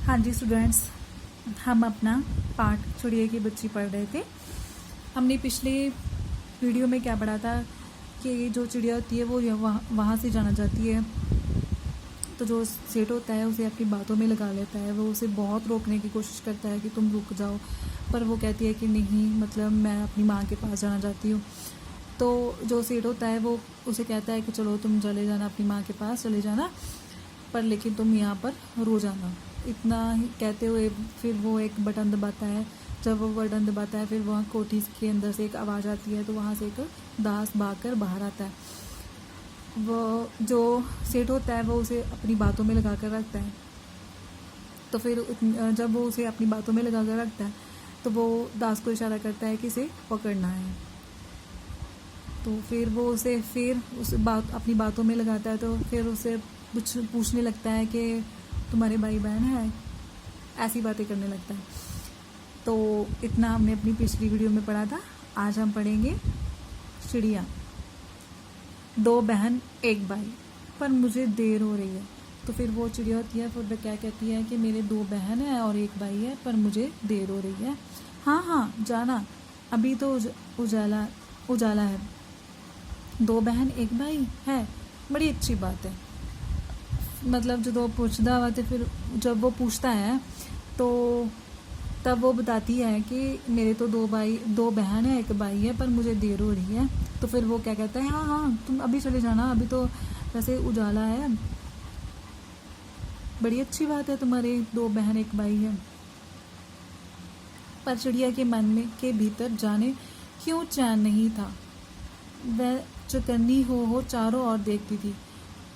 हाँ जी स्टूडेंट्स, हम अपना पाठ चिड़िया की बच्ची पढ़ रहे थे। हमने पिछले वीडियो में क्या पढ़ा था कि जो चिड़िया होती है वो वहाँ से जाना चाहती है, तो जो सेठ होता है उसे अपनी बातों में लगा लेता है। वो उसे बहुत रोकने की कोशिश करता है कि तुम रुक जाओ, पर वो कहती है कि नहीं, मतलब मैं अपनी माँ के पास जाना चाहती हूँ। तो जो सेठ होता है वो उसे कहता है कि चलो तुम चले जाना, अपनी माँ के पास चले जाना, पर लेकिन तुम यहाँ पर रो जाना। इतना ही कहते हुए फिर वो एक बटन दबाता है। जब वो बटन दबाता है फिर वहाँ कोठी के अंदर से एक आवाज़ आती है, तो वहाँ से एक दास भागकर बाहर आता है। वो जो सेठ होता है वो उसे अपनी बातों में लगा कर रखता है। तो फिर जब वो उसे अपनी बातों में लगा कर रखता है तो वो दास को इशारा करता है कि इसे पकड़ना है। तो फिर वो उसे फिर उस बात अपनी बातों में लगाता है। तो फिर उसे कुछ पूछने लगता है कि तुम्हारे भाई बहन है, ऐसी बातें करने लगता है। तो इतना हमने अपनी पिछली वीडियो में पढ़ा था। आज हम पढ़ेंगे चिड़िया। दो बहन एक भाई, पर मुझे देर हो रही है। तो फिर वो चिड़िया होती है, फिर वो क्या कहती है कि मेरे दो बहन हैं और एक भाई है, पर मुझे देर हो रही है। हाँ हाँ जाना, अभी तो उजाला उजाला है। दो बहन एक भाई है, बड़ी अच्छी बात है। मतलब जो पूछता हुआ थे, फिर जब वो पूछता है तो तब वो बताती है कि मेरे तो दो बहन है एक भाई है, पर मुझे देर हो रही है। तो फिर वो क्या कहता है, हाँ हाँ तुम अभी चले जाना, अभी तो वैसे उजाला है। बड़ी अच्छी बात है, तुम्हारे दो बहन एक भाई है। पर चिड़िया के मन में के भीतर जाने क्यों चैन नहीं था। वह चौकन्नी हो चारों ओर देखती थी।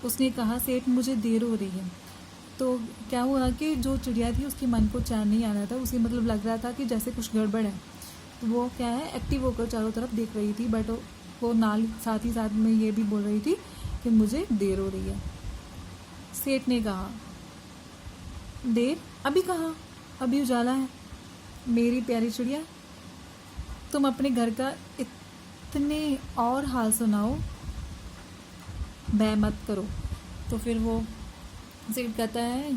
उसने कहा, सेठ मुझे देर हो रही है। तो क्या हुआ कि जो चिड़िया थी उसके मन को चैन नहीं आ रहा था। उसे मतलब लग रहा था कि जैसे कुछ गड़बड़ है। तो वो क्या है, एक्टिव होकर चारों तरफ देख रही थी, बट वो साथ ही साथ में ये भी बोल रही थी कि मुझे देर हो रही है। सेठ ने कहा, देर अभी कहाँ, अभी उजाला है। मेरी प्यारी चिड़िया, तुम अपने घर का इतने और हाल सुनाओ, भय मत करो। तो फिर वो सेठ कहता है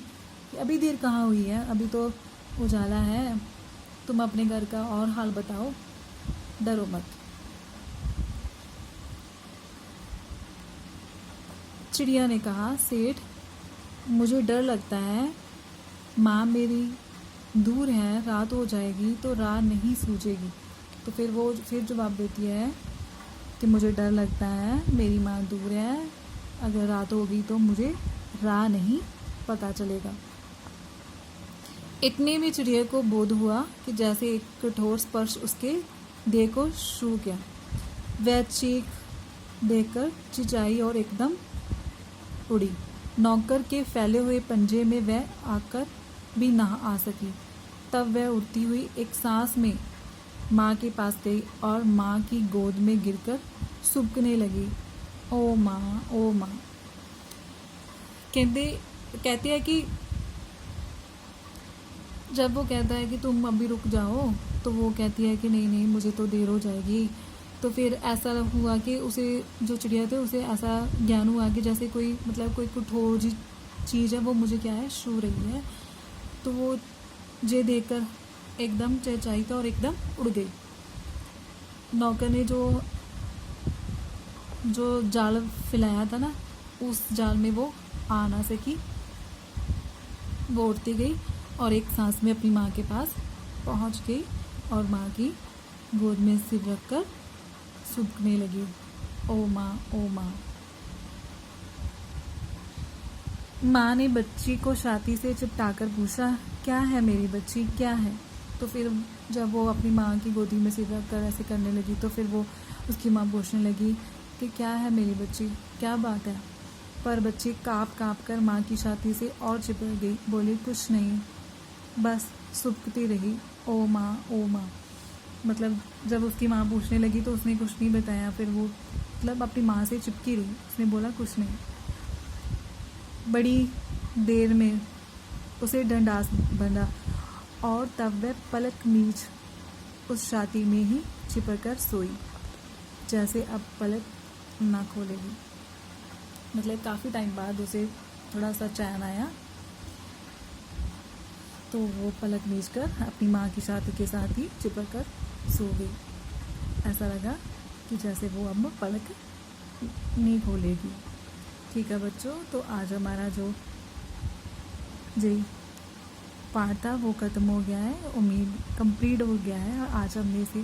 कि अभी देर कहाँ हुई है, अभी तो उजाला है। तुम अपने घर का और हाल बताओ, डरो मत। चिड़िया ने कहा, सेठ मुझे डर लगता है, माँ मेरी दूर है, रात हो जाएगी तो राह नहीं सूझेगी। तो फिर वो जवाब देती है कि मुझे डर लगता है, मेरी माँ दूर है, अगर रात होगी तो मुझे राह नहीं पता चलेगा। इतने में चिड़िया को बोध हुआ कि जैसे एक कठोर स्पर्श उसके देह को छू गया। वह चीख देकर चिंचाई और एकदम उड़ी। नौकर के फैले हुए पंजे में वह आकर भी ना आ सकी। तब वह उड़ती हुई एक सांस में माँ के पास गई और माँ की गोद में गिरकर सूखने लगी। ओ माँ, ओ माँ। कहते हैं कि जब वो कहता है कि तुम अभी रुक जाओ, तो वो कहती है कि नहीं नहीं, मुझे तो देर हो जाएगी। तो फिर ऐसा हुआ कि उसे, जो चिड़िया थे, उसे ऐसा ज्ञान हुआ कि जैसे कोई मतलब कोई कठोर जी चीज़ है वो मुझे क्या है, छू रही है। तो वो ये देखकर एकदम चहचहाई और एकदम उड़ गई। नौकर ने जो जाल फैलाया था ना, उस जाल में वो आ ना सकी। वो उड़ती गई और एक सांस में अपनी माँ के पास पहुँच गई और माँ की गोद में सिर रखकर सूखने लगी। ओ माँ, ओ माँ। माँ ने बच्ची को छाती से चिपटाकर पूछा, क्या है मेरी बच्ची, क्या है। तो फिर जब वो अपनी माँ की गोदी में सिर रखकर ऐसे करने लगी, तो फिर वो उसकी माँ पूछने लगी कि क्या है मेरी बच्ची, क्या बात है। पर बच्ची काँप कर माँ की छाती से और चिपक गई। बोली, कुछ नहीं, बस सूखती रही। ओ माँ, ओ माँ। मतलब जब उसकी माँ पूछने लगी तो उसने कुछ नहीं बताया। फिर वो मतलब अपनी माँ से चिपकी रही। उसने बोला, कुछ नहीं। बड़ी देर में उसे डंडास बंधा और तब वह पलक मीच उस छाती में ही चिपक कर सोई, जैसे अब पलक ना खोलेगी। मतलब काफ़ी टाइम बाद उसे थोड़ा सा चैन आया। तो वो पलक मीच कर अपनी माँ की छाती के साथ ही चिपक कर सो गई। ऐसा लगा कि जैसे वो अब पलक नहीं खोलेगी। ठीक है बच्चों, तो आज हमारा जो जी पाठ था वो ख़त्म हो गया है, उम्मीद कंप्लीट हो गया है। आज हमने इसे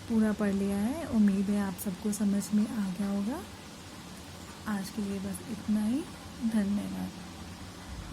पूरा पढ़ लिया है। उम्मीद है आप सबको समझ में आ गया होगा। आज के लिए बस इतना ही। धन्यवाद।